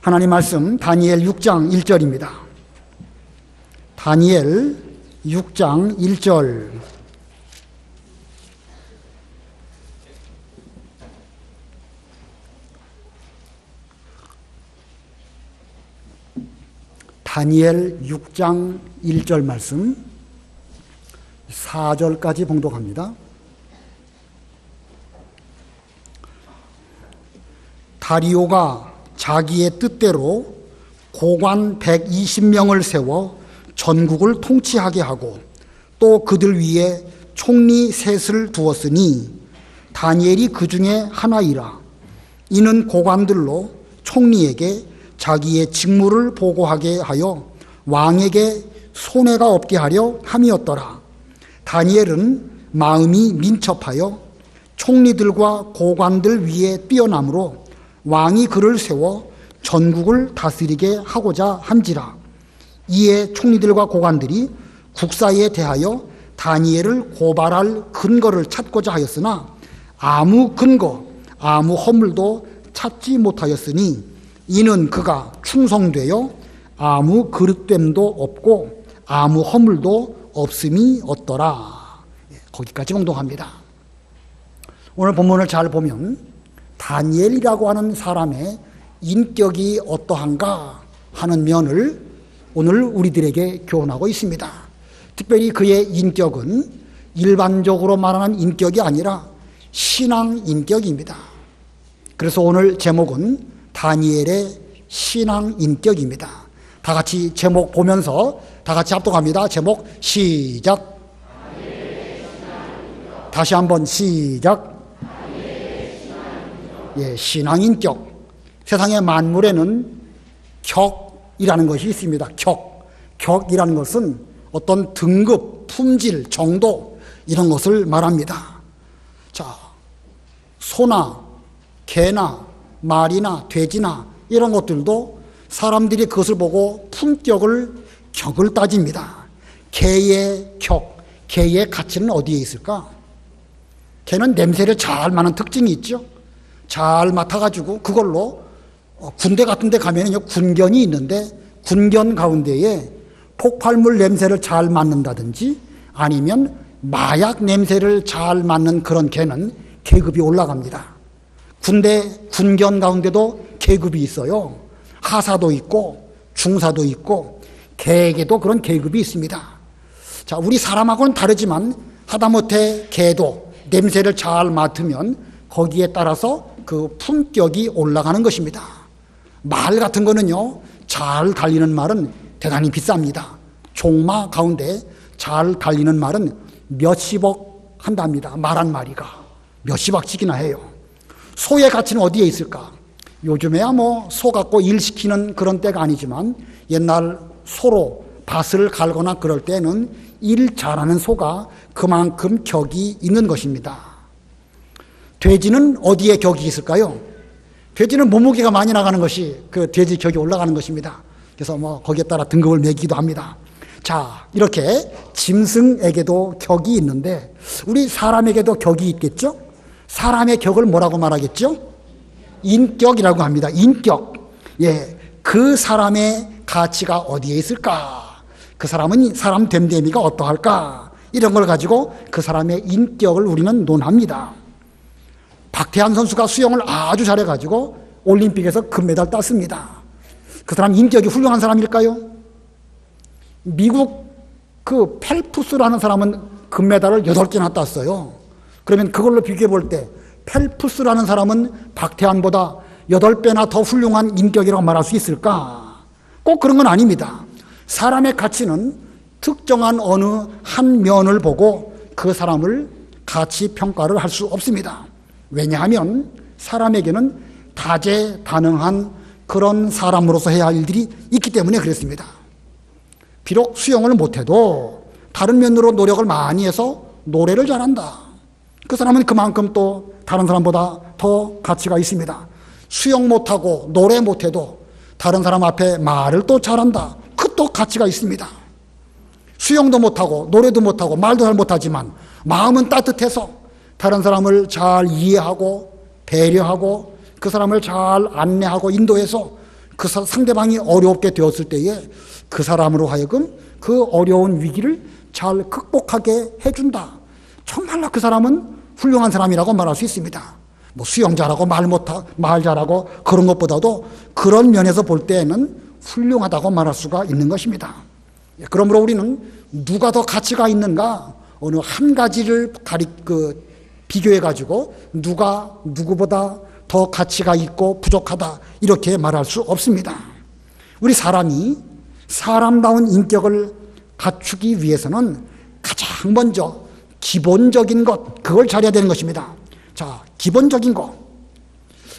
하나님 말씀 다니엘 6장 1절입니다. 다니엘 6장 1절. 다니엘 6장 1절 말씀 4절까지 봉독합니다. 다리오가 자기의 뜻대로 고관 120명을 세워 전국을 통치하게 하고 또 그들 위에 총리 셋을 두었으니 다니엘이 그 중에 하나이라. 이는 고관들로 총리에게 자기의 직무를 보고하게 하여 왕에게 손해가 없게 하려 함이었더라. 다니엘은 마음이 민첩하여 총리들과 고관들 위에 뛰어남으로 왕이 그를 세워 전국을 다스리게 하고자 한지라. 이에 총리들과 고관들이 국사에 대하여 다니엘을 고발할 근거를 찾고자 하였으나 아무 근거, 아무 허물도 찾지 못하였으니 이는 그가 충성되어 아무 그릇됨도 없고 아무 허물도 없음이 없더라. 거기까지 봉독합니다. 오늘 본문을 잘 보면 다니엘이라고 하는 사람의 인격이 어떠한가 하는 면을 오늘 우리들에게 교훈하고 있습니다. 특별히 그의 인격은 일반적으로 말하는 인격이 아니라 신앙 인격입니다. 그래서 오늘 제목은 다니엘의 신앙 인격입니다. 다 같이 제목 보면서 다 같이 합독합니다. 제목 시작. 다시 한번 시작. 예, 신앙 인격. 세상의 만물에는 격이라는 것이 있습니다. 격이라는 것은 어떤 등급, 품질, 정도 이런 것을 말합니다. 자, 소나 개나 말이나 돼지나 이런 것들도 사람들이 그것을 보고 격을 따집니다. 개의 개의 가치는 어디에 있을까? 개는 냄새를 잘 맡는 특징이 있죠. 잘 맡아가지고 그걸로 군대 같은 데 가면은 군견이 있는데 군견 가운데에 폭발물 냄새를 잘 맡는다든지 아니면 마약 냄새를 잘 맡는 그런 개는 계급이 올라갑니다. 군견 가운데도 계급이 있어요. 하사도 있고 중사도 있고 개에게도 그런 계급이 있습니다. 자, 우리 사람하고는 다르지만 하다못해 개도 냄새를 잘 맡으면 거기에 따라서 그 품격이 올라가는 것입니다. 말 같은 거는요, 잘 달리는 말은 대단히 비쌉니다. 종마 가운데 잘 달리는 말은 몇십억 한답니다. 말 한 마리가 몇십억씩이나 해요. 소의 가치는 어디에 있을까? 요즘에야 소 갖고 일 시키는 그런 때가 아니지만 옛날 소로 밭을 갈거나 그럴 때는 일 잘하는 소가 그만큼 격이 있는 것입니다. 돼지는 어디에 격이 있을까요? 돼지는 몸무게가 많이 나가는 것이 그 돼지 격이 올라가는 것입니다. 그래서 거기에 따라 등급을 매기도 합니다. 자, 이렇게 짐승에게도 격이 있는데 우리 사람에게도 격이 있겠죠? 사람의 격을 뭐라고 말하겠죠? 인격이라고 합니다. 인격. 예, 그 사람의 가치가 어디에 있을까? 그 사람은 사람 됨됨이가 어떠할까? 이런 걸 가지고 그 사람의 인격을 우리는 논합니다. 박태환 선수가 수영을 아주 잘해가지고 올림픽에서 금메달 땄습니다. 그 사람 인격이 훌륭한 사람일까요? 미국 그 펠프스라는 사람은 금메달을 8개나 땄어요. 그러면 그걸로 비교해 볼 때 펠프스라는 사람은 박태환보다 8배나 더 훌륭한 인격이라고 말할 수 있을까? 꼭 그런 건 아닙니다. 사람의 가치는 특정한 어느 한 면을 보고 그 사람을 가치 평가를 할 수 없습니다. 왜냐하면 사람에게는 다재다능한 그런 사람으로서 해야 할 일들이 있기 때문에 그렇습니다. 비록 수영을 못해도 다른 면으로 노력을 많이 해서 노래를 잘한다. 그 사람은 그만큼 또 다른 사람보다 더 가치가 있습니다. 수영 못하고 노래 못해도 다른 사람 앞에 말을 또 잘한다. 그 또 가치가 있습니다. 수영도 못하고 노래도 못하고 말도 잘 못하지만 마음은 따뜻해서 다른 사람을 잘 이해하고 배려하고 그 사람을 잘 안내하고 인도해서 상대방이 어렵게 되었을 때에 그 사람으로 하여금 그 어려운 위기를 잘 극복하게 해준다. 정말로 그 사람은 훌륭한 사람이라고 말할 수 있습니다. 뭐 수영 잘하고 말 잘하고 그런 것보다도 그런 면에서 볼 때에는 훌륭하다고 말할 수가 있는 것입니다. 그러므로 우리는 누가 더 가치가 있는가, 어느 한 가지를 비교해 가지고 누가 누구보다 더 가치가 있고 부족하다 이렇게 말할 수 없습니다. 우리 사람이 사람다운 인격을 갖추기 위해서는 가장 먼저 기본적인 것, 그걸 잘해야 되는 것입니다. 자, 기본적인 것.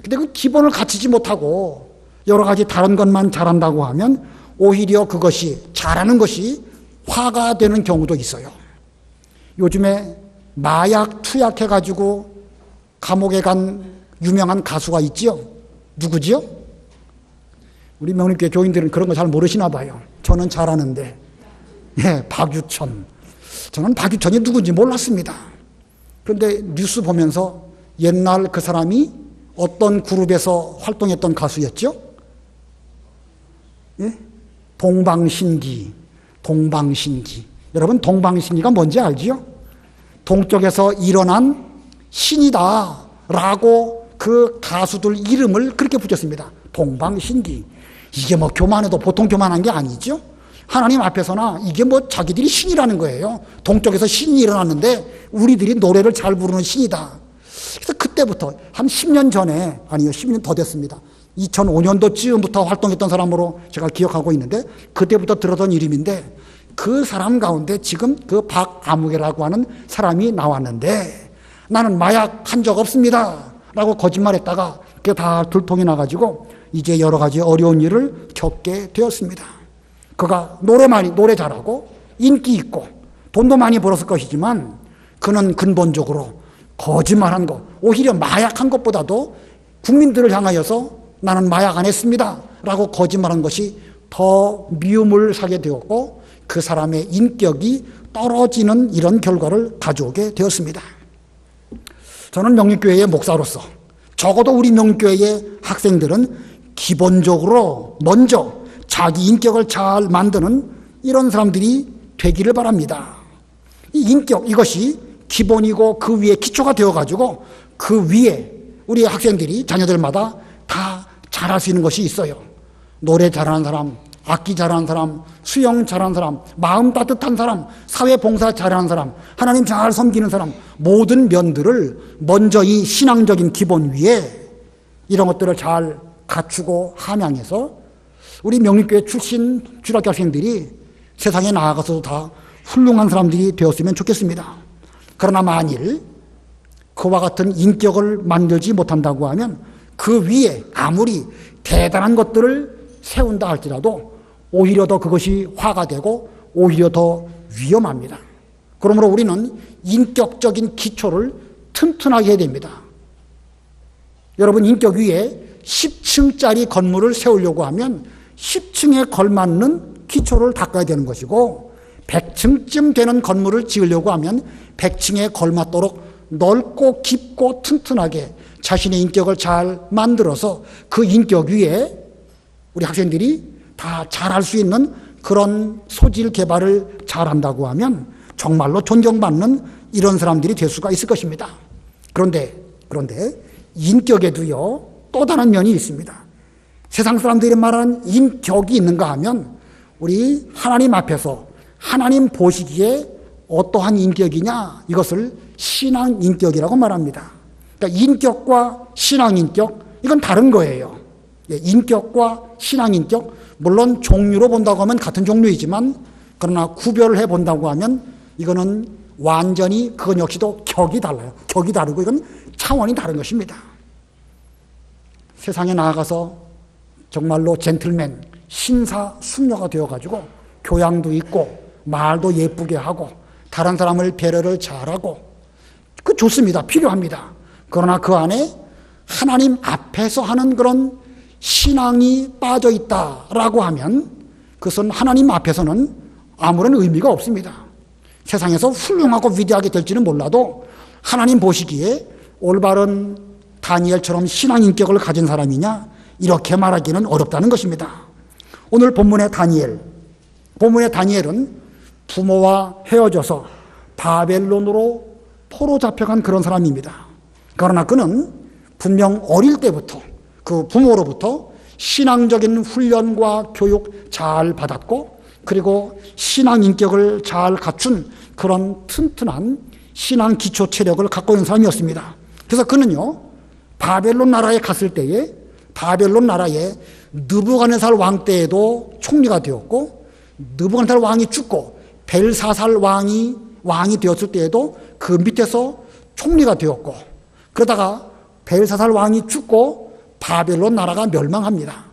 근데 그 기본을 갖추지 못하고 여러 가지 다른 것만 잘한다고 하면 오히려 그것이 잘하는 것이 화가 되는 경우도 있어요. 요즘에 마약 투약해가지고 감옥에 간 유명한 가수가 있지요. 누구지요? 우리 명림교회 교인들은 그런 거 잘 모르시나 봐요. 저는 잘 아는데. 예, 박유천. 저는 박유천이 누군지 몰랐습니다. 그런데 뉴스 보면서 옛날 그 사람이 어떤 그룹에서 활동했던 가수였죠? 예? 동방신기. 여러분, 동방신기가 뭔지 알지요? 동쪽에서 일어난 신이다 라고 그 가수들 이름을 그렇게 붙였습니다. 동방신기. 이게 뭐 교만해도 보통 교만한 게 아니죠. 하나님 앞에서나 이게 뭐 자기들이 신이라는 거예요. 동쪽에서 신이 일어났는데 우리들이 노래를 잘 부르는 신이다. 그래서 그때부터 한 10년 전에, 아니요 10년 더 됐습니다. 2005년도쯤부터 활동했던 사람으로 제가 기억하고 있는데 그때부터 들었던 이름인데 그 사람 가운데 지금 그 박아무개라고 하는 사람이 나왔는데 나는 마약 한 적 없습니다 라고 거짓말했다가 그게 다 들통이 나가지고 이제 여러 가지 어려운 일을 겪게 되었습니다. 그가 노래 잘하고 인기 있고 돈도 많이 벌었을 것이지만 그는 근본적으로 거짓말한 것, 오히려 마약한 것보다도 국민들을 향하여서 나는 마약 안 했습니다 라고 거짓말한 것이 더 미움을 사게 되었고 그 사람의 인격이 떨어지는 이런 결과를 가져오게 되었습니다. 저는 명립교회의 목사로서 적어도 우리 명립교회의 학생들은 기본적으로 먼저 자기 인격을 잘 만드는 이런 사람들이 되기를 바랍니다. 이 인격, 이것이 기본이고 그 위에 기초가 되어가지고 그 위에 우리 학생들이 자녀들마다 다 잘할 수 있는 것이 있어요. 노래 잘하는 사람, 악기 잘하는 사람, 수영 잘하는 사람, 마음 따뜻한 사람, 사회봉사 잘하는 사람, 하나님 잘 섬기는 사람, 모든 면들을 먼저 이 신앙적인 기본 위에 이런 것들을 잘 갖추고 함양해서 우리 명립교회 출신 주일학교 학생들이 세상에 나아가서도 다 훌륭한 사람들이 되었으면 좋겠습니다. 그러나 만일 그와 같은 인격을 만들지 못한다고 하면 그 위에 아무리 대단한 것들을 세운다 할지라도 오히려 더 그것이 화가 되고 오히려 더 위험합니다. 그러므로 우리는 인격적인 기초를 튼튼하게 해야 됩니다. 여러분, 인격 위에 10층짜리 건물을 세우려고 하면 10층에 걸맞는 기초를 닦아야 되는 것이고 100층쯤 되는 건물을 지으려고 하면 100층에 걸맞도록 넓고 깊고 튼튼하게 자신의 인격을 잘 만들어서 그 인격 위에 우리 학생들이 다 잘할 수 있는 그런 소질 개발을 잘한다고 하면 정말로 존경받는 이런 사람들이 될 수가 있을 것입니다. 그런데 인격에도요 또 다른 면이 있습니다. 세상 사람들이 말하는 인격이 있는가 하면 우리 하나님 앞에서 하나님 보시기에 어떠한 인격이냐, 이것을 신앙인격이라고 말합니다. 그러니까 인격과 신앙인격, 이건 다른 거예요. 인격과 신앙인격, 물론 종류로 본다고 하면 같은 종류이지만 그러나 구별을 해본다고 하면 이거는 완전히 그건 역시도 격이 달라요. 격이 다르고 이건 차원이 다른 것입니다. 세상에 나아가서 정말로 젠틀맨, 신사숙녀가 되어가지고 교양도 있고 말도 예쁘게 하고 다른 사람을 배려를 잘하고 그 좋습니다. 필요합니다. 그러나 그 안에 하나님 앞에서 하는 그런 신앙이 빠져 있다라고 하면 그것은 하나님 앞에서는 아무런 의미가 없습니다. 세상에서 훌륭하고 위대하게 될지는 몰라도 하나님 보시기에 올바른 다니엘처럼 신앙인격을 가진 사람이냐, 이렇게 말하기는 어렵다는 것입니다. 오늘 본문의 다니엘은 부모와 헤어져서 바벨론으로 포로 잡혀간 그런 사람입니다. 그러나 그는 분명 어릴 때부터 그 부모로부터 신앙적인 훈련과 교육 잘 받았고, 그리고 신앙 인격을 잘 갖춘 그런 튼튼한 신앙 기초 체력을 갖고 있는 사람이었습니다. 그래서 그는요, 바벨론 나라에 갔을 때에 바벨론 나라의 느부갓네살 왕 때에도 총리가 되었고, 느부갓네살 왕이 죽고 벨사살 왕이 되었을 때에도 그 밑에서 총리가 되었고, 그러다가 벨사살 왕이 죽고 바벨론 나라가 멸망합니다.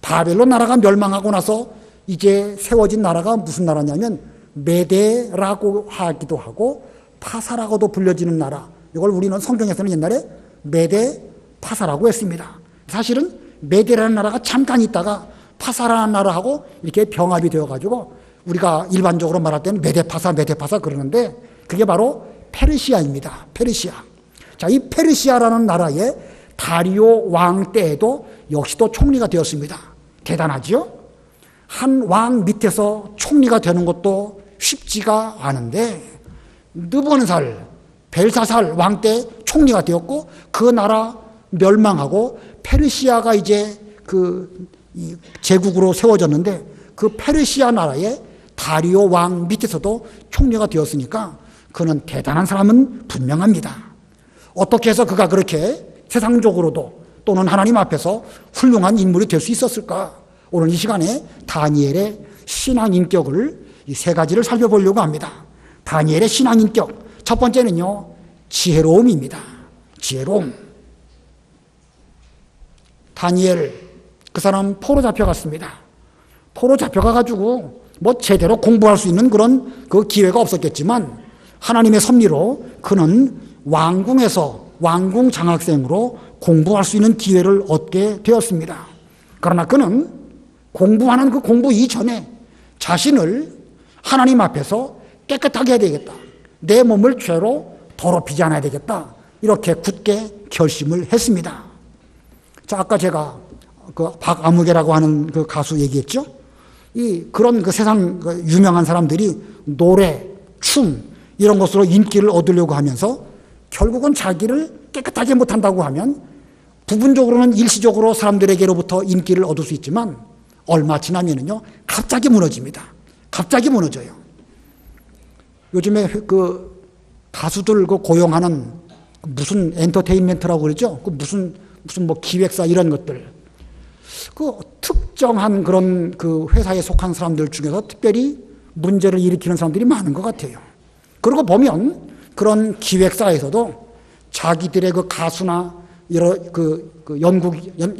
바벨론 나라가 멸망하고 나서 이제 세워진 나라가 무슨 나라냐면 메데라고 하기도 하고 파사라고도 불려지는 나라. 이걸 우리는 성경에서는 옛날에 메데 파사라고 했습니다. 사실은 메데라는 나라가 잠깐 있다가 파사라는 나라하고 이렇게 병합이 되어가지고 우리가 일반적으로 말할 때는 메데파사 그러는데 그게 바로 페르시아입니다. 페르시아. 자, 이 페르시아라는 나라의 다리오 왕 때에도 역시 또 총리가 되었습니다. 대단하죠? 한 왕 밑에서 총리가 되는 것도 쉽지가 않은데, 느부갓네살, 벨사살 왕 때 총리가 되었고, 그 나라 멸망하고 페르시아가 이제 이 제국으로 세워졌는데, 그 페르시아 나라의 다리오 왕 밑에서도 총리가 되었으니까 그는 대단한 사람은 분명합니다. 어떻게 해서 그가 그렇게 세상적으로도 또는 하나님 앞에서 훌륭한 인물이 될 수 있었을까? 오늘 이 시간에 다니엘의 신앙 인격을 이 세 가지를 살펴보려고 합니다. 다니엘의 신앙 인격. 첫 번째는요, 지혜로움입니다. 지혜로움. 다니엘, 그 사람 포로 잡혀갔습니다. 포로 잡혀가가지고 뭐 제대로 공부할 수 있는 그런 그 기회가 없었겠지만 하나님의 섭리로 그는 왕궁에서 왕궁 장학생으로 공부할 수 있는 기회를 얻게 되었습니다. 그러나 그는 공부하는 그 공부 이전에 자신을 하나님 앞에서 깨끗하게 해야 되겠다. 내 몸을 죄로 더럽히지 않아야 되겠다. 이렇게 굳게 결심을 했습니다. 자, 아까 제가 그 박아무개라고 하는 그 가수 얘기했죠? 그런 그 세상 유명한 사람들이 노래, 춤, 이런 것으로 인기를 얻으려고 하면서 결국은 자기를 깨끗하게 못한다고 하면 부분적으로는 일시적으로 사람들에게로부터 인기를 얻을 수 있지만 얼마 지나면은요, 갑자기 무너집니다. 갑자기 무너져요. 요즘에 그 가수들 그 고용하는 무슨 엔터테인먼트라고 그러죠? 그 무슨 뭐 기획사 이런 것들. 그 특정한 그런 그 회사에 속한 사람들 중에서 특별히 문제를 일으키는 사람들이 많은 것 같아요. 그러고 보면 그런 기획사에서도 자기들의 그 가수나 여러 그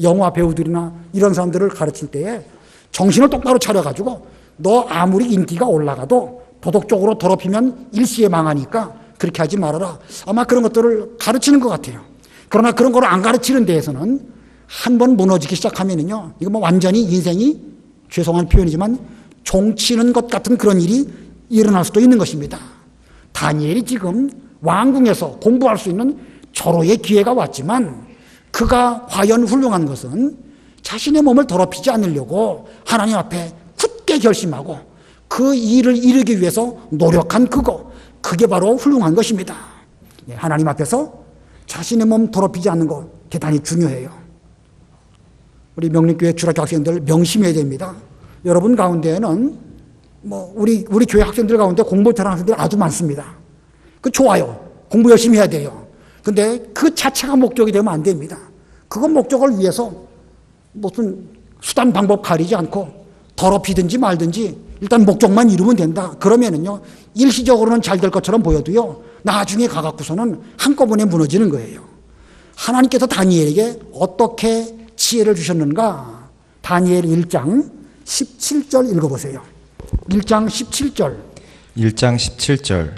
영화 배우들이나 이런 사람들을 가르칠 때에 정신을 똑바로 차려가지고 너 아무리 인기가 올라가도 도덕적으로 더럽히면 일시에 망하니까 그렇게 하지 말아라. 아마 그런 것들을 가르치는 것 같아요. 그러나 그런 걸 안 가르치는 데에서는 한 번 무너지기 시작하면은요, 이거 뭐 완전히 인생이, 죄송한 표현이지만 종치는 것 같은 그런 일이 일어날 수도 있는 것입니다. 다니엘이 지금 왕궁에서 공부할 수 있는 절호의 기회가 왔지만 그가 과연 훌륭한 것은 자신의 몸을 더럽히지 않으려고 하나님 앞에 굳게 결심하고 그 일을 이루기 위해서 노력한 그게 바로 훌륭한 것입니다. 하나님 앞에서 자신의 몸 더럽히지 않는 것 대단히 중요해요. 우리 명림교회 주일학교 학생들 명심해야 됩니다. 여러분 가운데에는 뭐 우리 교회 학생들 가운데 공부 잘하는 학생들이 아주 많습니다. 그 좋아요. 공부 열심히 해야 돼요. 근데 그 자체가 목적이 되면 안 됩니다. 그건 목적을 위해서 무슨 수단 방법 가리지 않고 더럽히든지 말든지 일단 목적만 이루면 된다. 그러면은요, 일시적으로는 잘 될 것처럼 보여도요, 나중에 가갖고서는 한꺼번에 무너지는 거예요. 하나님께서 다니엘에게 어떻게 지혜를 주셨는가? 다니엘 1장 17절 읽어보세요. 1장 17절. 1장 17절.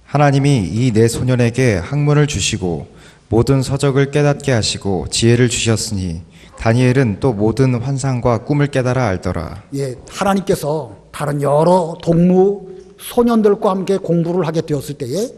하나님이 이 내 소년에게 학문을 주시고 모든 서적을 깨닫게 하시고 지혜를 주셨으니 다니엘은 또 모든 환상과 꿈을 깨달아 알더라. 예, 하나님께서 다른 여러 동무 소년들과 함께 공부를 하게 되었을 때에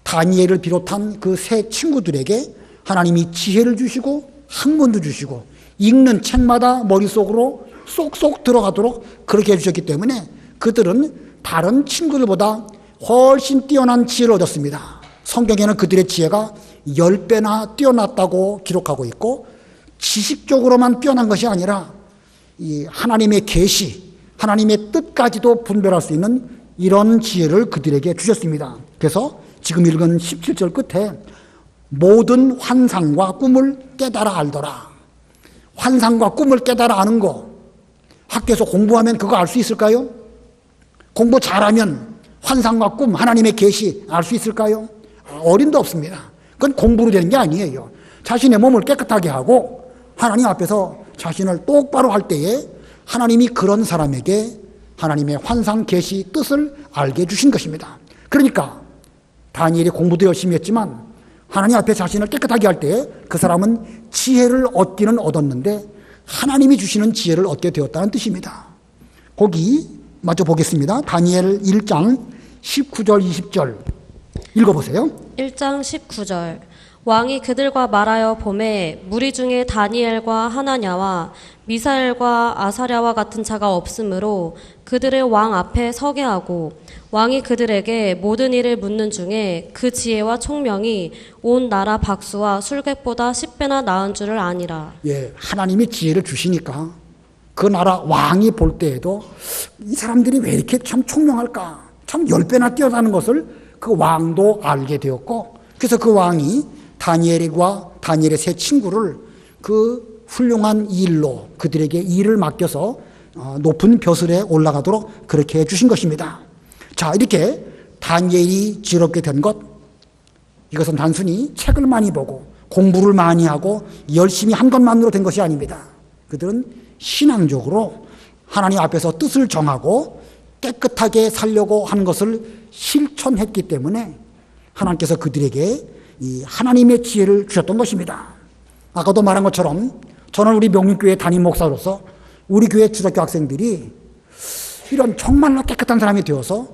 다니엘을 비롯한 그 세 친구들에게 하나님이 지혜를 주시고 학문도 주시고 읽는 책마다 머릿속으로 쏙쏙 들어가도록 그렇게 해주셨기 때문에 그들은 다른 친구들보다 훨씬 뛰어난 지혜를 얻었습니다. 성경에는 그들의 지혜가 10배나 뛰어났다고 기록하고 있고, 지식적으로만 뛰어난 것이 아니라 이 하나님의 계시, 하나님의 뜻까지도 분별할 수 있는 이런 지혜를 그들에게 주셨습니다. 그래서 지금 읽은 17절 끝에 모든 환상과 꿈을 깨달아 알더라. 환상과 꿈을 깨달아 아는 거, 학교에서 공부하면 그거 알 수 있을까요? 공부 잘하면 환상과 꿈, 하나님의 계시 알 수 있을까요? 어림도 없습니다. 그건 공부로 되는 게 아니에요. 자신의 몸을 깨끗하게 하고 하나님 앞에서 자신을 똑바로 할 때에 하나님이 그런 사람에게 하나님의 환상, 계시, 뜻을 알게 해주신 것입니다. 그러니까 다니엘이 공부도 열심히 했지만 하나님 앞에 자신을 깨끗하게 할 때에 그 사람은 지혜를 얻기는 얻었는데 하나님이 주시는 지혜를 얻게 되었다는 뜻입니다. 거기 마저 보겠습니다. 다니엘 1장 19절 20절 읽어보세요. 1장 19절 왕이 그들과 말하여 보매 무리 중에 다니엘과 하나냐와 미사엘과 아사랴와 같은 자가 없으므로 그들을 왕 앞에 서게 하고 왕이 그들에게 모든 일을 묻는 중에 그 지혜와 총명이 온 나라 박수와 술객보다 10배나 나은 줄을 아니라. 예, 하나님이 지혜를 주시니까 그 나라 왕이 볼 때에도 이 사람들이 왜 이렇게 참 총명할까? 참 10배나 뛰어나는 것을 그 왕도 알게 되었고, 그래서 그 왕이 다니엘과 다니엘의 세 친구를 그 훌륭한 일로 그들에게 일을 맡겨서 높은 벼슬에 올라가도록 그렇게 해주신 것입니다. 자, 이렇게 다니엘이 지혜롭게 된 것, 이것은 단순히 책을 많이 보고 공부를 많이 하고 열심히 한 것만으로 된 것이 아닙니다. 그들은 신앙적으로 하나님 앞에서 뜻을 정하고 깨끗하게 살려고 하는 것을 실천했기 때문에 하나님께서 그들에게 이 하나님의 지혜를 주셨던 것입니다. 아까도 말한 것처럼 저는 우리 명륜교회 담임 목사로서 우리 교회 주석교 학생들이 이런 정말로 깨끗한 사람이 되어서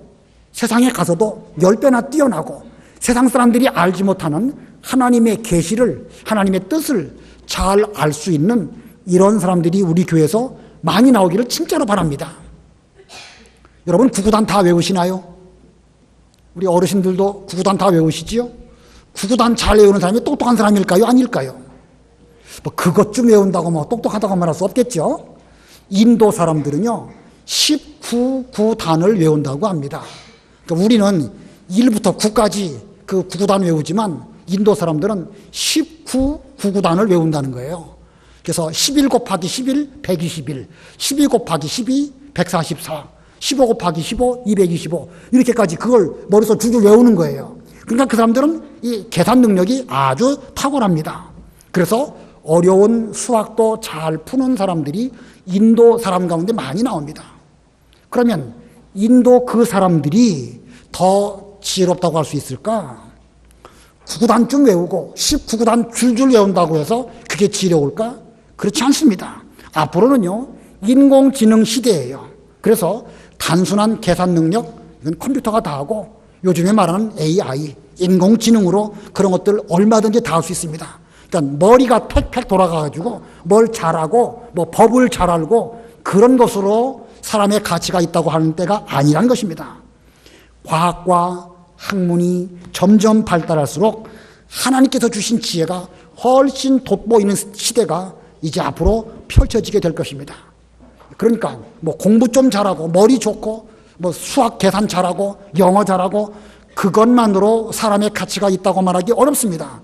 세상에 가서도 10배나 뛰어나고 세상 사람들이 알지 못하는 하나님의 계시를, 하나님의 뜻을 잘 알 수 있는 이런 사람들이 우리 교회에서 많이 나오기를 진짜로 바랍니다. 여러분 구구단 다 외우시나요? 우리 어르신들도 구구단 다 외우시지요? 구구단 잘 외우는 사람이 똑똑한 사람일까요? 아닐까요? 뭐 그것 좀 외운다고 뭐 똑똑하다고 말할 수 없겠죠? 인도 사람들은요 19구단을 외운다고 합니다. 그러니까 우리는 1부터 9까지 그 구구단 외우지만 인도 사람들은 19구구단을 외운다는 거예요. 그래서 11 곱하기 11, 121, 12 곱하기 12, 144, 15 곱하기 15, 225 이렇게까지 그걸 머릿속에 줄줄 외우는 거예요. 그러니까 그 사람들은 이 계산 능력이 아주 탁월합니다. 그래서 어려운 수학도 잘 푸는 사람들이 인도 사람 가운데 많이 나옵니다. 그러면 인도 그 사람들이 더 지혜롭다고 할 수 있을까? 9구단쯤 외우고 19구단 줄줄 외운다고 해서 그게 지혜로울까? 그렇지 않습니다. 앞으로는요 인공지능 시대예요. 그래서 단순한 계산 능력, 이건 컴퓨터가 다 하고 요즘에 말하는 AI, 인공지능으로 그런 것들 얼마든지 다 할 수 있습니다. 그러니까 머리가 팩팩 돌아가가지고 뭘 잘하고 뭐 법을 잘 알고 그런 것으로 사람의 가치가 있다고 하는 때가 아니라는 것입니다. 과학과 학문이 점점 발달할수록 하나님께서 주신 지혜가 훨씬 돋보이는 시대가 이제 앞으로 펼쳐지게 될 것입니다. 그러니까 뭐 공부 좀 잘하고 머리 좋고 뭐 수학 계산 잘하고 영어 잘하고 그것만으로 사람의 가치가 있다고 말하기 어렵습니다.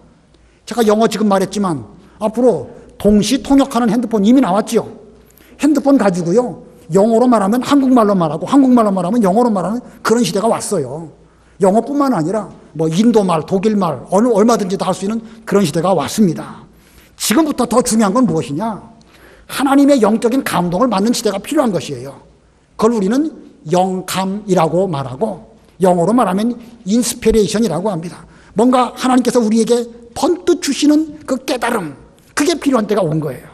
제가 영어 지금 말했지만 앞으로 동시 통역하는 핸드폰 이미 나왔죠. 핸드폰 가지고요 영어로 말하면 한국말로 말하고 한국말로 말하면 영어로 말하는 그런 시대가 왔어요. 영어뿐만 아니라 뭐 인도말, 독일말 얼마든지 다 할 수 있는 그런 시대가 왔습니다. 지금부터 더 중요한 건 무엇이냐? 하나님의 영적인 감동을 받는 시대가 필요한 것이에요. 그걸 우리는 영감이라고 말하고 영어로 말하면 인스피레이션이라고 합니다. 뭔가 하나님께서 우리에게 번뜩 주시는 그 깨달음, 그게 필요한 때가 온 거예요.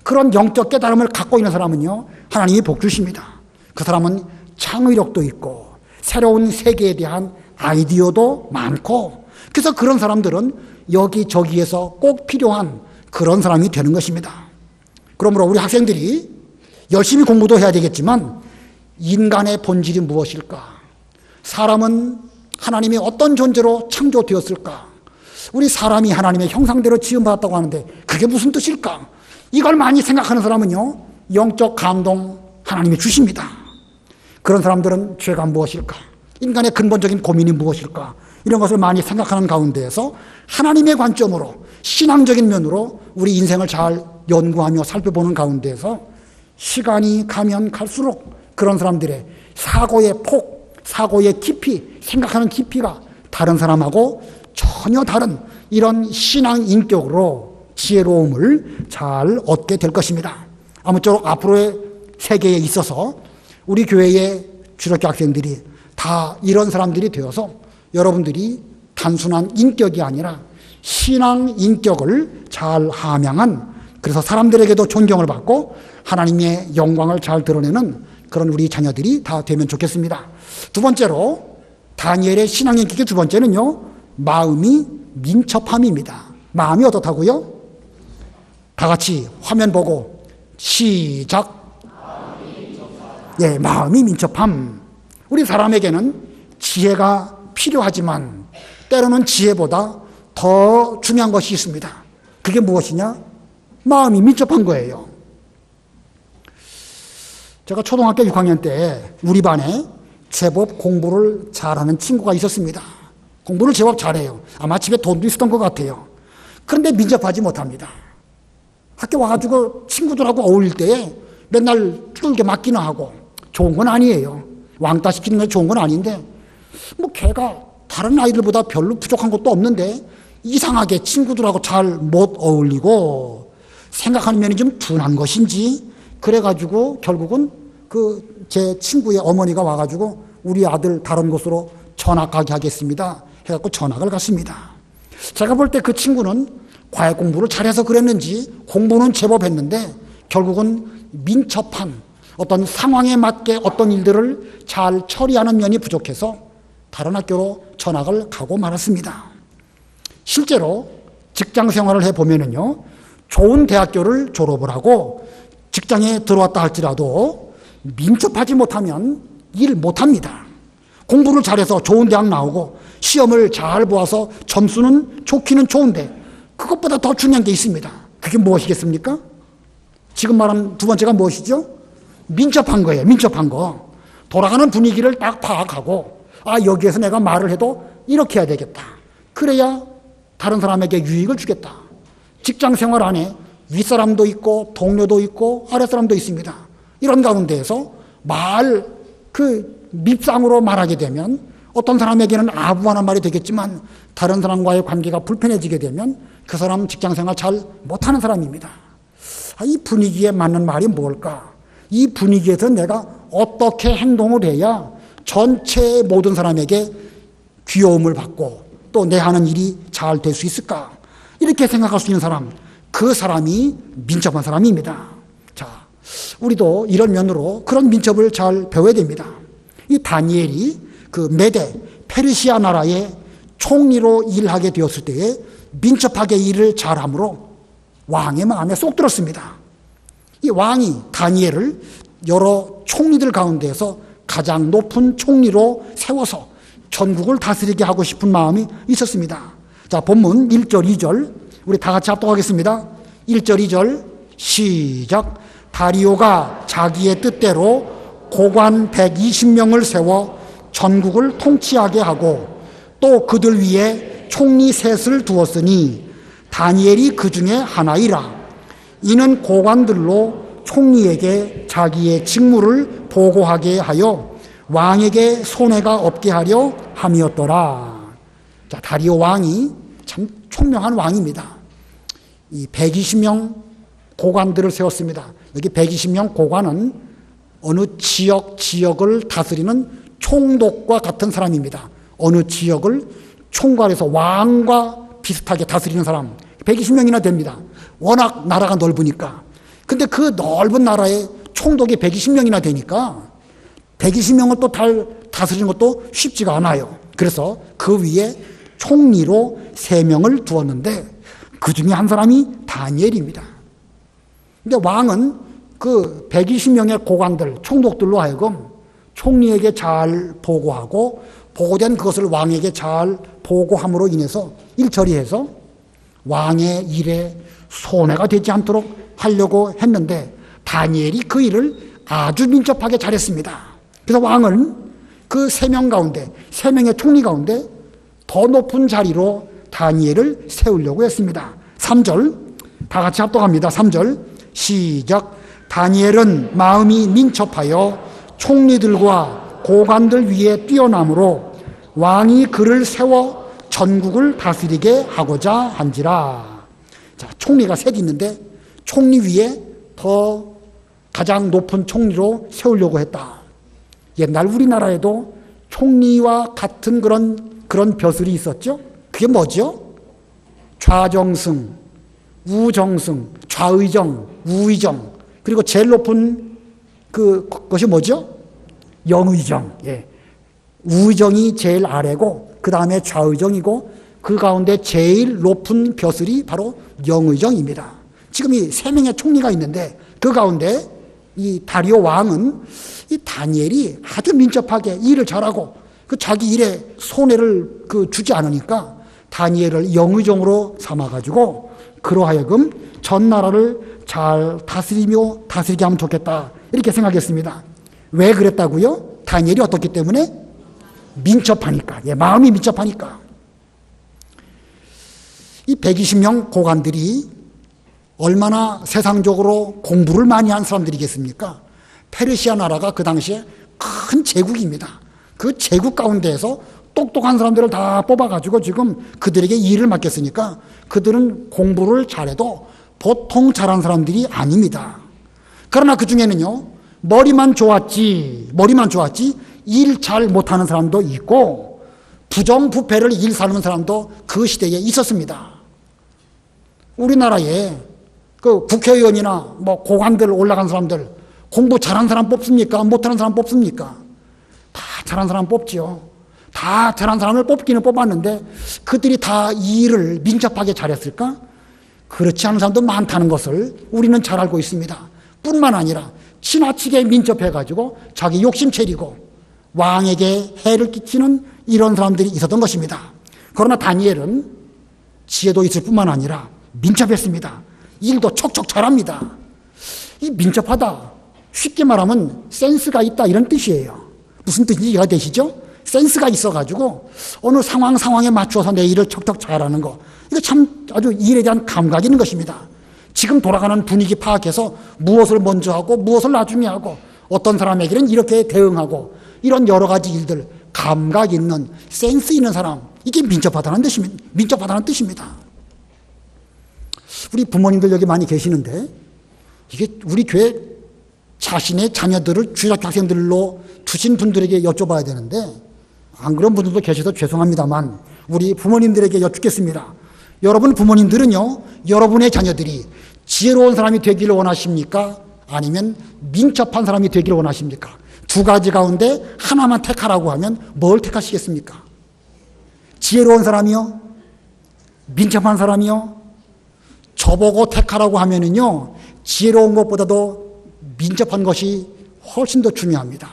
그런 영적 깨달음을 갖고 있는 사람은요 하나님이 복 주십니다. 그 사람은 창의력도 있고 새로운 세계에 대한 아이디어도 많고, 그래서 그런 사람들은 여기저기에서 꼭 필요한 그런 사람이 되는 것입니다. 그러므로 우리 학생들이 열심히 공부도 해야 되겠지만 인간의 본질이 무엇일까? 사람은 하나님이 어떤 존재로 창조되었을까? 우리 사람이 하나님의 형상대로 지음받았다고 하는데 그게 무슨 뜻일까? 이걸 많이 생각하는 사람은요, 영적 감동 하나님이 주십니다. 그런 사람들은 죄가 무엇일까? 인간의 근본적인 고민이 무엇일까? 이런 것을 많이 생각하는 가운데에서 하나님의 관점으로 신앙적인 면으로 우리 인생을 잘 연구하며 살펴보는 가운데에서 시간이 가면 갈수록 그런 사람들의 사고의 폭, 사고의 깊이, 생각하는 깊이가 다른 사람하고 전혀 다른 이런 신앙 인격으로 지혜로움을 잘 얻게 될 것입니다. 아무쪼록 앞으로의 세계에 있어서 우리 교회의 주력교 학생들이 다 이런 사람들이 되어서 여러분들이 단순한 인격이 아니라 신앙 인격을 잘 함양한, 그래서 사람들에게도 존경을 받고 하나님의 영광을 잘 드러내는 그런 우리 자녀들이 다 되면 좋겠습니다. 두 번째로 다니엘의 신앙 인격의 두 번째는요, 마음이 민첩함입니다. 마음이 어떻다고요? 다 같이 화면 보고 시작. 예, 마음이 민첩함. 우리 사람에게는 지혜가 필요하지만 때로는 지혜보다 더 중요한 것이 있습니다. 그게 무엇이냐? 마음이 민첩한 거예요. 제가 초등학교 6학년 때 우리 반에 제법 공부를 잘하는 친구가 있었습니다. 공부를 제법 잘해요. 아마 집에 돈도 있었던 것 같아요. 그런데 민첩하지 못합니다. 학교 와가지고 친구들하고 어울릴 때에 맨날 뚫게 맞기는 하고, 좋은 건 아니에요. 왕따 시키는 게 좋은 건 아닌데, 뭐 걔가 다른 아이들보다 별로 부족한 것도 없는데 이상하게 친구들하고 잘 못 어울리고 생각하는 면이 좀 둔한 것인지, 그래가지고 결국은 그 제 친구의 어머니가 와가지고 우리 아들 다른 곳으로 전학 가게 하겠습니다 해갖고 전학을 갔습니다. 제가 볼 때 그 친구는 과외 공부를 잘해서 그랬는지 공부는 제법 했는데 결국은 민첩한 어떤 상황에 맞게 어떤 일들을 잘 처리하는 면이 부족해서 다른 학교로 전학을 가고 말았습니다. 실제로 직장 생활을 해보면은요, 좋은 대학교를 졸업을 하고 직장에 들어왔다 할지라도 민첩하지 못하면 일 못합니다. 공부를 잘해서 좋은 대학 나오고 시험을 잘 보아서 점수는 좋기는 좋은데 그것보다 더 중요한 게 있습니다. 그게 무엇이겠습니까? 지금 말한 두 번째가 무엇이죠? 민첩한 거예요. 민첩한 거. 돌아가는 분위기를 딱 파악하고, 아, 여기에서 내가 말을 해도 이렇게 해야 되겠다. 그래야 다른 사람에게 유익을 주겠다. 직장 생활 안에 윗사람도 있고 동료도 있고 아랫사람도 있습니다. 이런 가운데에서 밉상으로 말하게 되면 어떤 사람에게는 아부하는 말이 되겠지만 다른 사람과의 관계가 불편해지게 되면 그 사람 직장 생활 잘 못하는 사람입니다. 이 분위기에 맞는 말이 뭘까? 이 분위기에서 내가 어떻게 행동을 해야 전체 모든 사람에게 귀여움을 받고 또 내 하는 일이 잘 될 수 있을까? 이렇게 생각할 수 있는 사람, 그 사람이 민첩한 사람입니다. 자, 우리도 이런 면으로 그런 민첩을 잘 배워야 됩니다. 이 다니엘이 그 메데 페르시아 나라의 총리로 일하게 되었을 때에 민첩하게 일을 잘함으로 왕의 마음에 쏙 들었습니다. 이 왕이 다니엘을 여러 총리들 가운데서 가장 높은 총리로 세워서 전국을 다스리게 하고 싶은 마음이 있었습니다. 자, 본문 1절, 2절 우리 다 같이 합독하겠습니다. 1절, 2절 시작. 다리오가 자기의 뜻대로 고관 120명을 세워 전국을 통치하게 하고 또 그들 위에 총리 셋을 두었으니 다니엘이 그 중에 하나이라. 이는 고관들로 총리에게 자기의 직무를 보고하게 하여 왕에게 손해가 없게 하려 함이었더라. 자, 다리오 왕이 참 총명한 왕입니다. 이 120명 고관들을 세웠습니다. 여기 120명 고관은 어느 지역을 다스리는 총독과 같은 사람입니다. 어느 지역을 총괄해서 왕과 비슷하게 다스리는 사람 120명이나 됩니다. 워낙 나라가 넓으니까. 근데 그 넓은 나라에 총독이 120명이나 되니까 120명을 또 다스리는 것도 쉽지가 않아요. 그래서 그 위에 총리로 3명을 두었는데 그 중에 한 사람이 다니엘입니다. 근데 왕은 그 120명의 고관들, 총독들로 하여금 총리에게 잘 보고하고 보고된 그것을 왕에게 잘 보고함으로 인해서 일처리해서 왕의 일에 손해가 되지 않도록 하려고 했는데 다니엘이 그 일을 아주 민첩하게 잘했습니다. 그래서 왕은 그 3명 가운데, 3명의 총리 가운데 더 높은 자리로 다니엘을 세우려고 했습니다. 3절 다 같이 합독합니다. 3절 시작. 다니엘은 마음이 민첩하여 총리들과 고관들 위에 뛰어남으로 왕이 그를 세워 전국을 다스리게 하고자 한지라. 자, 총리가 셋 있는데 총리 위에 더 가장 높은 총리로 세우려고 했다. 옛날 우리나라에도 총리와 같은 그런 벼슬이 있었죠. 그게 뭐죠? 좌정승, 우정승, 좌의정, 우의정, 그리고 제일 높은 그것이 뭐죠? 영의정. 예. 우의정이 제일 아래고 그 다음에 좌의정이고 그 가운데 제일 높은 벼슬이 바로 영의정입니다. 지금 이 3명의 총리가 있는데 그 가운데 이 다리오 왕은 이 다니엘이 아주 민첩하게 일을 잘하고 그 자기 일에 손해를 주지 않으니까 다니엘을 영의정으로 삼아가지고 그로 하여금 전 나라를 잘 다스리게 하면 좋겠다 이렇게 생각했습니다. 왜 그랬다고요? 다니엘이 어떻기 때문에? 민첩하니까. 예, 마음이 민첩하니까. 이 120명 고관들이 얼마나 세상적으로 공부를 많이 한 사람들이겠습니까? 페르시아 나라가 그 당시에 큰 제국입니다. 그 제국 가운데에서 똑똑한 사람들을 다 뽑아가지고 지금 그들에게 일을 맡겼으니까 그들은 공부를 잘해도 보통 잘한 사람들이 아닙니다. 그러나 그 중에는요, 머리만 좋았지 일 잘 못하는 사람도 있고 부정부패를 일 삼는 사람도 그 시대에 있었습니다. 우리나라에 그 국회의원이나 뭐 고관들 올라간 사람들 공부 잘한 사람 뽑습니까? 못하는 사람 뽑습니까? 다 잘한 사람 뽑지요. 다 잘한 사람을 뽑기는 뽑았는데 그들이 다 이 일을 민첩하게 잘했을까? 그렇지 않은 사람도 많다는 것을 우리는 잘 알고 있습니다. 뿐만 아니라 지나치게 민첩해가지고 자기 욕심 차리고 왕에게 해를 끼치는 이런 사람들이 있었던 것입니다. 그러나 다니엘은 지혜도 있을 뿐만 아니라 민첩했습니다. 일도 척척 잘합니다. 이 민첩하다, 쉽게 말하면 센스가 있다 이런 뜻이에요. 무슨 뜻인지 이해가 되시죠? 센스가 있어가지고 어느 상황에 맞춰서 내 일을 척척 잘하는 거, 이거 참 아주 일에 대한 감각이 있는 것입니다. 지금 돌아가는 분위기 파악해서 무엇을 먼저 하고 무엇을 나중에 하고 어떤 사람에게는 이렇게 대응하고 이런 여러 가지 일들, 감각 있는 센스 있는 사람, 이게 민첩하다는 뜻입니다. 우리 부모님들 여기 많이 계시는데 이게 우리 교회 자신의 자녀들을 주일학교 학생들로 두신 분들에게 여쭤봐야 되는데 안 그런 분들도 계셔서 죄송합니다만 우리 부모님들에게 여쭙겠습니다. 여러분 부모님들은요, 여러분의 자녀들이 지혜로운 사람이 되기를 원하십니까? 아니면 민첩한 사람이 되기를 원하십니까? 두 가지 가운데 하나만 택하라고 하면 뭘 택하시겠습니까? 지혜로운 사람이요? 민첩한 사람이요? 저보고 택하라고 하면은요, 지혜로운 것보다도 민첩한 것이 훨씬 더 중요합니다.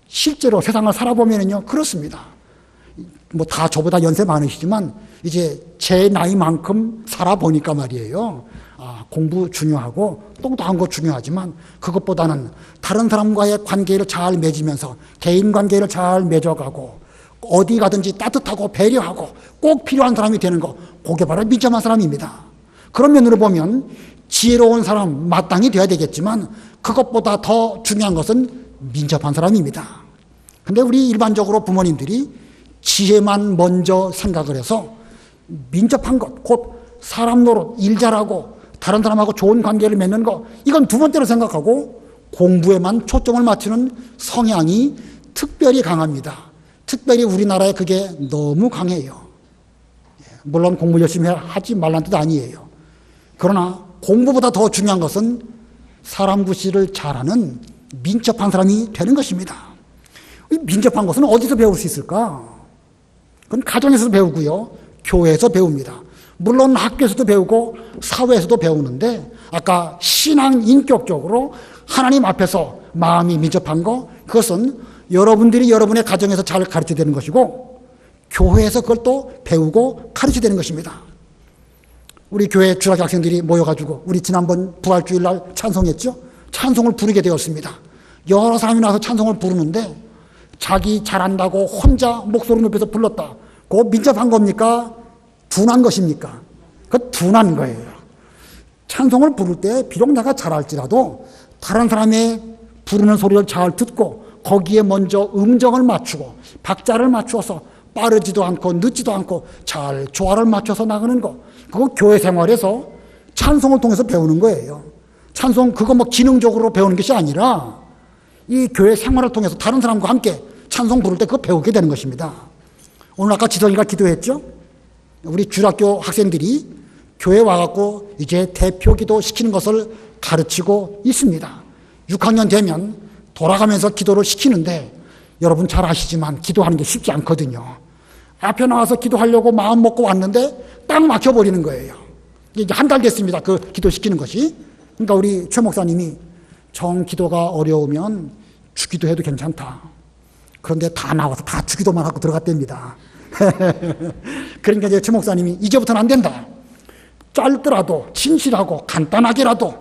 실제로 세상을 살아보면은요, 그렇습니다. 뭐 다 저보다 연세 많으시지만 이제 제 나이만큼 살아보니까 말이에요. 공부 중요하고 똑똑한 거 중요하지만 그것보다는 다른 사람과의 관계를 잘 맺으면서 개인 관계를 잘 맺어가고 어디 가든지 따뜻하고 배려하고 꼭 필요한 사람이 되는 거, 그게 바로 민첩한 사람입니다. 그런 면으로 보면 지혜로운 사람 마땅히 돼야 되겠지만 그것보다 더 중요한 것은 민첩한 사람입니다. 근데 우리 일반적으로 부모님들이 지혜만 먼저 생각을 해서 민첩한 것, 곧 사람 노릇, 일 잘하고 다른 사람하고 좋은 관계를 맺는 것, 이건 두 번째로 생각하고 공부에만 초점을 맞추는 성향이 특별히 강합니다. 특별히 우리나라에 그게 너무 강해요. 물론 공부 열심히 하지 말라는 뜻 아니에요. 그러나 공부보다 더 중요한 것은 사람 구실을 잘하는 민첩한 사람이 되는 것입니다. 민첩한 것은 어디서 배울 수 있을까? 그건 가정에서 배우고요, 교회에서 배웁니다. 물론 학교에서도 배우고 사회에서도 배우는데 아까 신앙 인격적으로 하나님 앞에서 마음이 민첩한 거, 그것은 여러분들이 여러분의 가정에서 잘 가르쳐야 되는 것이고 교회에서 그걸 또 배우고 가르쳐야 되는 것입니다. 우리 교회 주일학교 학생들이 모여가지고 우리 지난번 부활주일날 찬송했죠. 찬송을 부르게 되었습니다. 여러 사람이 나와서 찬송을 부르는데 자기 잘한다고 혼자 목소리 높여서 불렀다. 그거 민첩한 겁니까? 둔한 것입니까? 그거 둔한 거예요. 찬송을 부를 때 비록 내가 잘할지라도 다른 사람의 부르는 소리를 잘 듣고 거기에 먼저 음정을 맞추고 박자를 맞추어서 빠르지도 않고 늦지도 않고 잘 조화를 맞춰서 나가는 거, 그거 교회 생활에서 찬송을 통해서 배우는 거예요. 찬송 그거 뭐 기능적으로 배우는 것이 아니라 이 교회 생활을 통해서 다른 사람과 함께 찬송 부를 때 그거 배우게 되는 것입니다. 오늘 아까 지성이가 기도했죠. 우리 주일학교 학생들이 교회 와갖고 이제 대표 기도 시키는 것을 가르치고 있습니다. 6학년 되면 돌아가면서 기도를 시키는데 여러분 잘 아시지만 기도하는 게 쉽지 않거든요. 앞에 나와서 기도하려고 마음 먹고 왔는데 딱 막혀버리는 거예요. 이제 한 달 됐습니다. 그 기도 시키는 것이. 그러니까 우리 최 목사님이 정 기도가 어려우면 주기도 해도 괜찮다. 그런데 다 나와서 다 주기도만 하고 들어갔답니다. 그러니까 이제 최 목사님이 이제부터는 안 된다. 짧더라도 진실하고 간단하게라도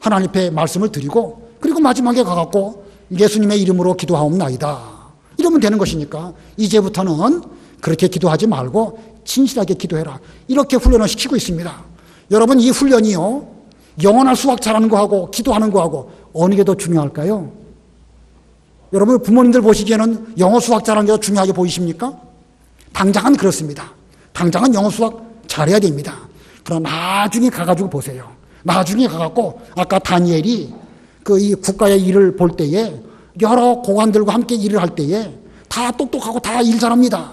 하나님 앞에 말씀을 드리고 그리고 마지막에 가갖고 예수님의 이름으로 기도하옵나이다. 이러면 되는 것이니까 이제부터는 그렇게 기도하지 말고 진실하게 기도해라. 이렇게 훈련을 시키고 있습니다. 여러분 이 훈련이요, 영어나 수학 잘하는 거하고 기도하는 거하고 어느 게 더 중요할까요? 여러분 부모님들 보시기에는 영어 수학 잘하는 게 더 중요하게 보이십니까? 당장은 그렇습니다. 당장은 영어 수학 잘해야 됩니다. 그러나 나중에 가가지고 보세요. 나중에 가갖고 아까 다니엘이 그 이 국가의 일을 볼 때에 여러 고관들과 함께 일을 할 때에 다 똑똑하고 다 일 잘합니다.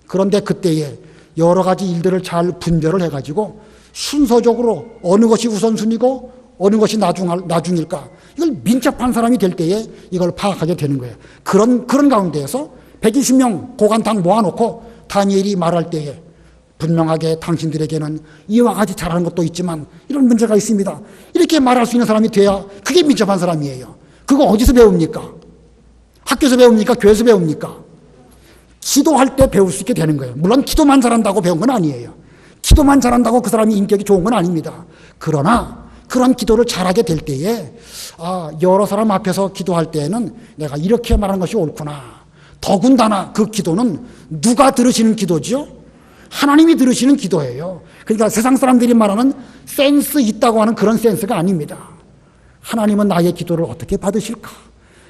그런데 그때에 여러 가지 일들을 잘 분별을 해가지고 순서적으로 어느 것이 우선순위고 어느 것이 나중일까, 이걸 민첩한 사람이 될 때에 이걸 파악하게 되는 거예요. 그런 가운데에서 120명 고관당 모아놓고 다니엘이 말할 때에 분명하게 당신들에게는 이와 같이 잘하는 것도 있지만 이런 문제가 있습니다. 이렇게 말할 수 있는 사람이 돼야 그게 민첩한 사람이에요. 그거 어디서 배웁니까? 학교에서 배웁니까? 교회에서 배웁니까? 기도할 때 배울 수 있게 되는 거예요. 물론 기도만 잘한다고 배운 건 아니에요. 기도만 잘한다고 그 사람이 인격이 좋은 건 아닙니다. 그러나 그런 기도를 잘하게 될 때에 여러 사람 앞에서 기도할 때에는 내가 이렇게 말하는 것이 옳구나. 더군다나 그 기도는 누가 들으시는 기도죠? 하나님이 들으시는 기도예요. 그러니까 세상 사람들이 말하는 센스 있다고 하는 그런 센스가 아닙니다. 하나님은 나의 기도를 어떻게 받으실까?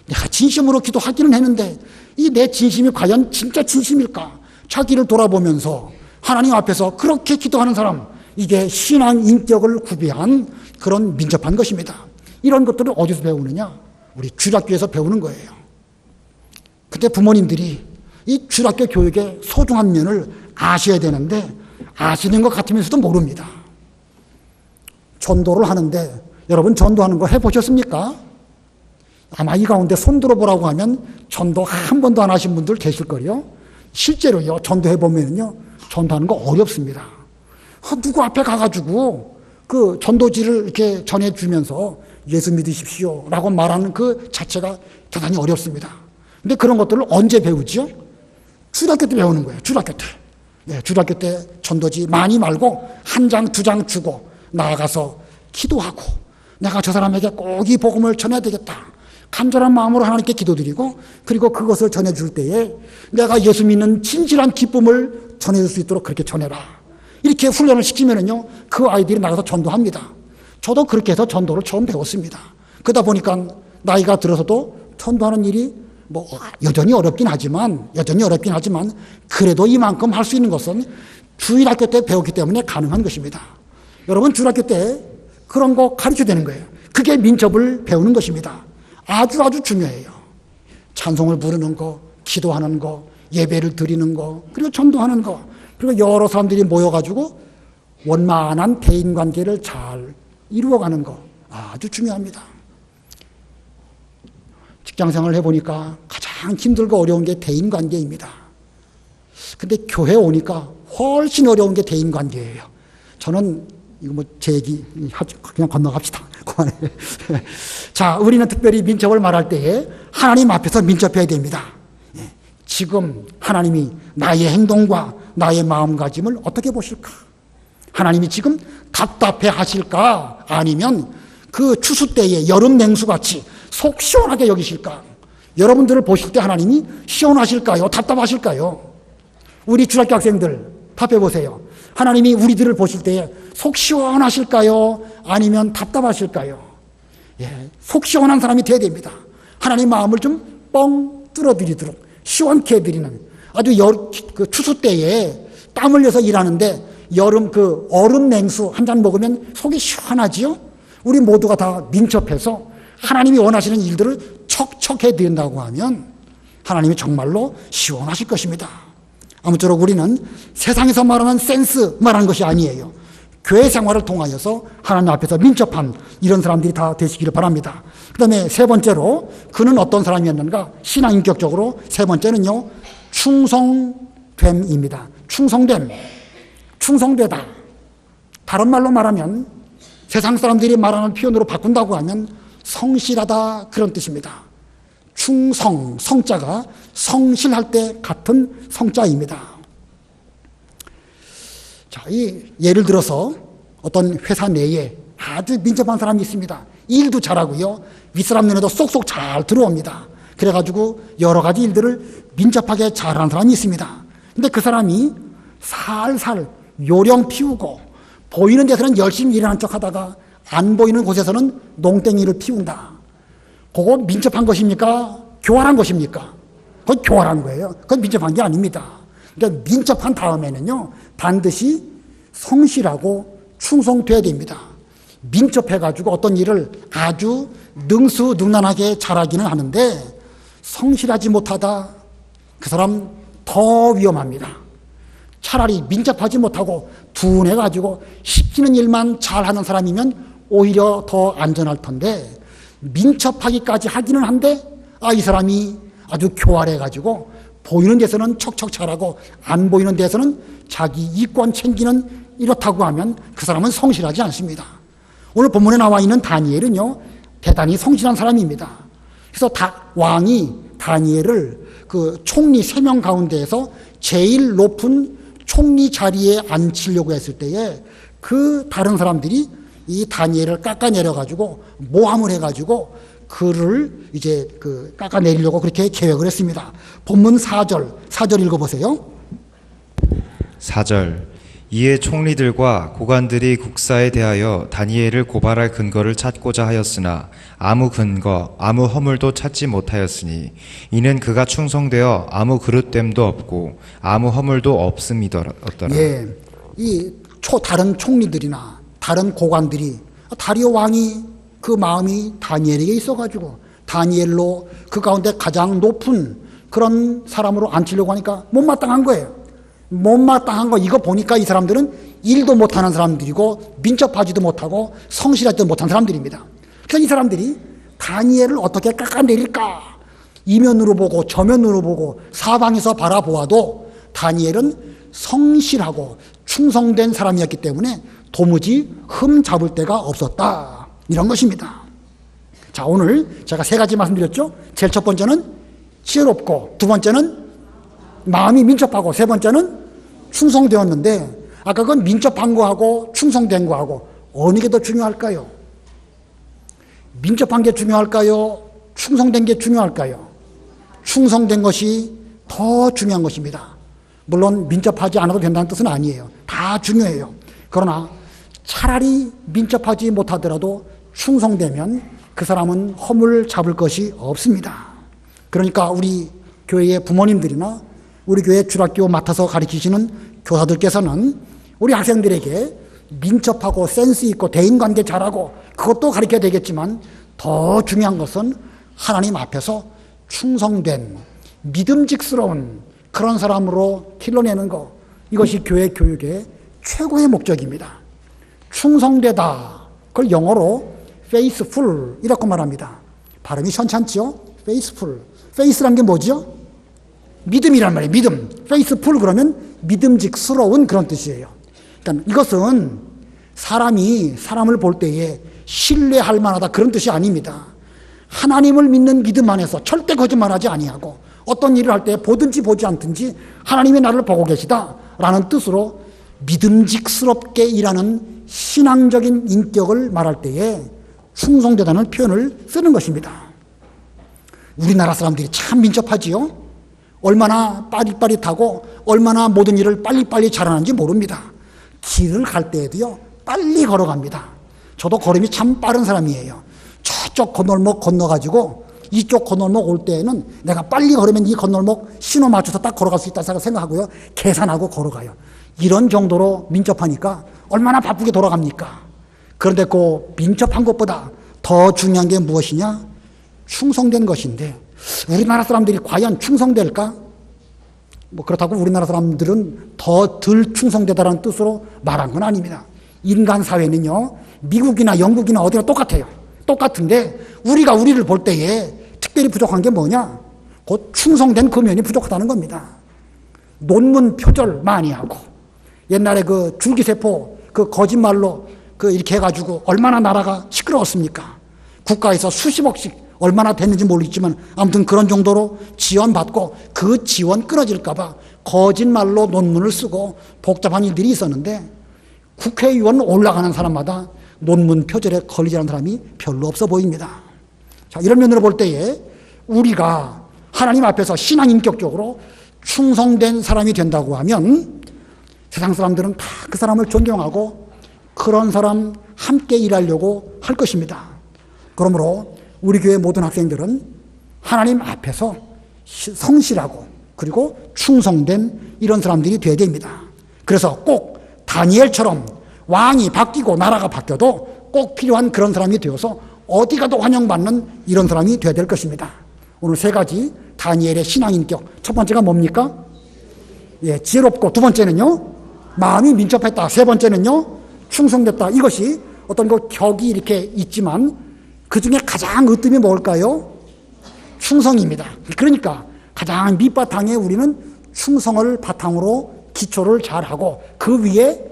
내가 진심으로 기도하기는 했는데 이 내 진심이 과연 진짜 진심일까? 자기를 돌아보면서 하나님 앞에서 그렇게 기도하는 사람, 이게 신앙 인격을 구비한 그런 민첩한 것입니다. 이런 것들을 어디서 배우느냐? 우리 주일학교에서 배우는 거예요. 그때 부모님들이 이 주일학교 교육의 소중한 면을 아셔야 되는데 아시는 것 같으면서도 모릅니다. 전도를 하는데 여러분 전도하는 거 해보셨습니까? 아마 이 가운데 손 들어보라고 하면 전도 한 번도 안 하신 분들 계실 거예요. 실제로요, 전도해보면요, 전도하는 거 어렵습니다. 누구 앞에 가가지고 그 전도지를 이렇게 전해주면서 예수 믿으십시오 라고 말하는 그 자체가 대단히 어렵습니다. 근데 그런 것들을 언제 배우지요? 주일학교 때 배우는 거예요. 주일학교 때. 네, 주일학교 때 전도지 많이 말고 한 장, 두 장 주고 나아가서 기도하고 내가 저 사람에게 꼭 이 복음을 전해야 되겠다. 간절한 마음으로 하나님께 기도드리고 그리고 그것을 전해줄 때에 내가 예수 믿는 진실한 기쁨을 전해줄 수 있도록 그렇게 전해라. 이렇게 훈련을 시키면은요, 그 아이들이 나가서 전도합니다. 저도 그렇게 해서 전도를 처음 배웠습니다. 그러다 보니까 나이가 들어서도 전도하는 일이 뭐 여전히 어렵긴 하지만 그래도 이만큼 할 수 있는 것은 주일학교 때 배웠기 때문에 가능한 것입니다. 여러분 주일학교 때 그런 거 가르쳐야 되는 거예요. 그게 민첩을 배우는 것입니다. 아주 중요해요. 찬송을 부르는 거, 기도하는 거, 예배를 드리는 거, 그리고 전도하는 거, 그리고 여러 사람들이 모여가지고 원만한 대인관계를 잘 이루어가는 거 아주 중요합니다. 직장생활을 해보니까 가장 힘들고 어려운 게 대인관계입니다. 근데 교회에 오니까 훨씬 어려운 게 대인관계예요. 저는 이거 뭐 제 얘기 그냥 건너갑시다. 그만해. 자, 우리는 특별히 민첩을 말할 때에 하나님 앞에서 민첩해야 됩니다. 지금 하나님이 나의 행동과 나의 마음가짐을 어떻게 보실까? 하나님이 지금 답답해 하실까? 아니면 그 추수 때에 여름 냉수같이 속 시원하게 여기실까? 여러분들을 보실 때 하나님이 시원하실까요? 답답하실까요? 우리 중학교 학생들 답해 보세요. 하나님이 우리들을 보실 때에 속 시원하실까요? 아니면 답답하실까요? 예, 속 시원한 사람이 돼야 됩니다. 하나님 마음을 좀 뻥 뚫어드리도록 시원케 해드리는 아주 그 추수 때에 땀 흘려서 일하는데 여름 그 얼음 냉수 한 잔 먹으면 속이 시원하지요? 우리 모두가 다 민첩해서 하나님이 원하시는 일들을 척척해 드린다고 하면 하나님이 정말로 시원하실 것입니다. 아무쪼록 우리는 세상에서 말하는 센스 말하는 것이 아니에요. 교회 생활을 통하여서 하나님 앞에서 민첩한 이런 사람들이 다 되시기를 바랍니다. 그 다음에 세 번째로 그는 어떤 사람이었는가? 신앙인격적으로 세 번째는요, 충성됨입니다. 충성됨. 충성되다. 다른 말로 말하면 세상 사람들이 말하는 표현으로 바꾼다고 하면 성실하다 그런 뜻입니다. 충성, 성자가 성실할 때 같은 성자입니다. 자, 예를 들어서 어떤 회사 내에 아주 민첩한 사람이 있습니다. 일도 잘하고요. 윗사람 눈에도 쏙쏙 잘 들어옵니다. 그래가지고 여러 가지 일들을 민첩하게 잘하는 사람이 있습니다. 근데 그 사람이 살살 요령 피우고 보이는 데서는 열심히 일하는 척 하다가 안 보이는 곳에서는 농땡이를 피운다. 그거 민첩한 것입니까? 교활한 것입니까? 그건 교활한 거예요. 그건 민첩한 게 아닙니다. 그러니까 민첩한 다음에는요, 반드시 성실하고 충성돼야 됩니다. 민첩해가지고 어떤 일을 아주 능수능란하게 잘하기는 하는데 성실하지 못하다, 그 사람 더 위험합니다. 차라리 민첩하지 못하고 둔해가지고 시키는 일만 잘하는 사람이면 오히려 더 안전할 텐데 민첩하기까지 하기는 한데 이 사람이 아주 교활해가지고 보이는 데서는 척척 잘하고 안 보이는 데서는 자기 이권 챙기는 이렇다고 하면 그 사람은 성실하지 않습니다. 오늘 본문에 나와 있는 다니엘은요, 대단히 성실한 사람입니다. 그래서 왕이 다니엘을 그 총리 3명 가운데에서 제일 높은 총리 자리에 앉히려고 했을 때에 그 다른 사람들이 이 다니엘을 깎아내려가지고 모함을 해가지고 그를 이제 그 깎아내리려고 그렇게 계획을 했습니다. 본문 4절 읽어보세요. 4절. 이에 총리들과 고관들이 국사에 대하여 다니엘을 고발할 근거를 찾고자 하였으나 아무 근거, 아무 허물도 찾지 못하였으니 이는 그가 충성되어 아무 그릇됨도 없고 아무 허물도 없음이더라. 예, 다른 총리들이나 다른 고관들이 다리오 왕이 그 마음이 다니엘에게 있어가지고 다니엘로 그 가운데 가장 높은 그런 사람으로 앉히려고 하니까 못마땅한 거예요. 못마땅한 거 이거 보니까 이 사람들은 일도 못하는 사람들이고 민첩하지도 못하고 성실하지도 못한 사람들입니다. 그래서 이 사람들이 다니엘을 어떻게 깎아내릴까 이면으로 보고 저면으로 보고 사방에서 바라보아도 다니엘은 성실하고 충성된 사람이었기 때문에 도무지 흠 잡을 데가 없었다 이런 것입니다. 자, 오늘 제가 3가지 말씀드렸죠. 제일 첫 번째는 지혜롭고, 두 번째는 마음이 민첩하고, 세 번째는 충성되었는데 아까 그건 민첩한 거하고 충성된 거하고 어느 게 더 중요할까요? 민첩한 게 중요할까요? 충성된 게 중요할까요? 충성된 것이 더 중요한 것입니다. 물론 민첩하지 않아도 된다는 뜻은 아니에요. 다 중요해요. 그러나 차라리 민첩하지 못하더라도 충성되면 그 사람은 허물 잡을 것이 없습니다. 그러니까 우리 교회의 부모님들이나 우리 교회 주일학교 맡아서 가르치시는 교사들께서는 우리 학생들에게 민첩하고 센스 있고 대인관계 잘하고 그것도 가르쳐야 되겠지만 더 중요한 것은 하나님 앞에서 충성된 믿음직스러운 그런 사람으로 길러내는 것, 이것이 교회 교육의 최고의 목적입니다. 충성되다, 그걸 영어로 faithful 이라고 말합니다. 발음이 현찮지요? faithful. faith란 게 뭐죠? 믿음이란 말이에요. 믿음. faithful 그러면 믿음직스러운 그런 뜻이에요. 그러니까 이것은 사람이 사람을 볼 때에 신뢰할 만하다 그런 뜻이 아닙니다. 하나님을 믿는 믿음 안에서 절대 거짓말하지 아니하고 어떤 일을 할 때 보든지 보지 않든지 하나님이 나를 보고 계시다라는 뜻으로 믿음직스럽게 일하는 신앙적인 인격을 말할 때에 충성되다는 표현을 쓰는 것입니다. 우리나라 사람들이 참 민첩하지요. 얼마나 빠릿빠릿하고 얼마나 모든 일을 빨리빨리 잘하는지 모릅니다. 길을 갈 때에도요 빨리 걸어갑니다. 저도 걸음이 참 빠른 사람이에요. 저쪽 건널목 건너가지고 이쪽 건널목 올 때에는 내가 빨리 걸으면 이 건널목 신호 맞춰서 딱 걸어갈 수 있다 생각하고요 계산하고 걸어가요. 이런 정도로 민첩하니까 얼마나 바쁘게 돌아갑니까? 그런데 그 민첩한 것보다 더 중요한 게 무엇이냐? 충성된 것인데 우리나라 사람들이 과연 충성될까? 뭐 그렇다고 우리나라 사람들은 더 덜 충성되다라는 뜻으로 말한 건 아닙니다. 인간 사회는요 미국이나 영국이나 어디나 똑같아요. 똑같은데 우리가 우리를 볼 때에 특별히 부족한 게 뭐냐? 곧 충성된 금연이 부족하다는 겁니다. 논문 표절 많이 하고 옛날에 그 줄기세포 그 거짓말로 그 이렇게 해가지고 얼마나 나라가 시끄러웠습니까? 국가에서 수십억씩 얼마나 됐는지 모르겠지만 아무튼 그런 정도로 지원받고 그 지원 끊어질까봐 거짓말로 논문을 쓰고 복잡한 일들이 있었는데 국회의원 올라가는 사람마다 논문 표절에 걸리지 않은 사람이 별로 없어 보입니다. 자, 이런 면으로 볼 때에 우리가 하나님 앞에서 신앙 인격적으로 충성된 사람이 된다고 하면 세상 사람들은 다 그 사람을 존경하고 그런 사람 함께 일하려고 할 것입니다. 그러므로 우리 교회 모든 학생들은 하나님 앞에서 성실하고 그리고 충성된 이런 사람들이 되어야 됩니다. 그래서 꼭 다니엘처럼 왕이 바뀌고 나라가 바뀌어도 꼭 필요한 그런 사람이 되어서 어디 가도 환영받는 이런 사람이 되어야 될 것입니다. 오늘 세 가지 다니엘의 신앙인격. 첫 번째가 뭡니까? 예, 지혜롭고 두 번째는요 마음이 민첩했다. 세 번째는요 충성됐다. 이것이 어떤 그 격이 이렇게 있지만 그 중에 가장 으뜸이 뭘까요? 충성입니다. 그러니까 가장 밑바탕에 우리는 충성을 바탕으로 기초를 잘하고 그 위에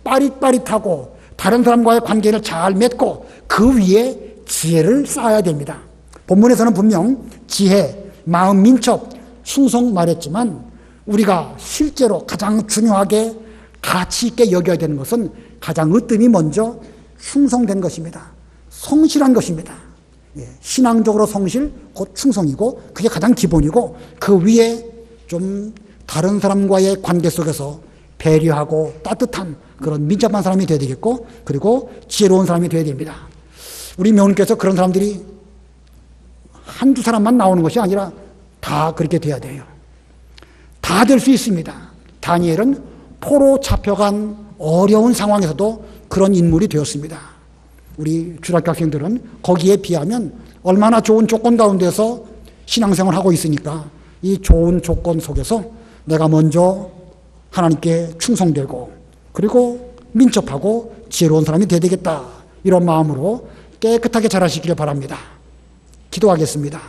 빠릿빠릿하고 다른 사람과의 관계를 잘 맺고 그 위에 지혜를 쌓아야 됩니다. 본문에서는 분명 지혜, 마음 민첩, 충성 말했지만 우리가 실제로 가장 중요하게 가치 있게 여겨야 되는 것은 가장 으뜸이 먼저 충성된 것입니다. 성실한 것입니다. 예, 신앙적으로 성실, 곧 충성이고 그게 가장 기본이고 그 위에 좀 다른 사람과의 관계 속에서 배려하고 따뜻한 그런 민첩한 사람이 되어야 되겠고 그리고 지혜로운 사람이 되어야 됩니다. 우리 명님께서 그런 사람들이 한두 사람만 나오는 것이 아니라 다 그렇게 돼야 돼요. 다 될 수 있습니다. 다니엘은 포로 잡혀간 어려운 상황에서도 그런 인물이 되었습니다. 우리 주일학교 학생들은 거기에 비하면 얼마나 좋은 조건 가운데서 신앙생활을 하고 있으니까 이 좋은 조건 속에서 내가 먼저 하나님께 충성되고 그리고 민첩하고 지혜로운 사람이 되어야 되겠다. 이런 마음으로 깨끗하게 자라시기를 바랍니다. 기도하겠습니다.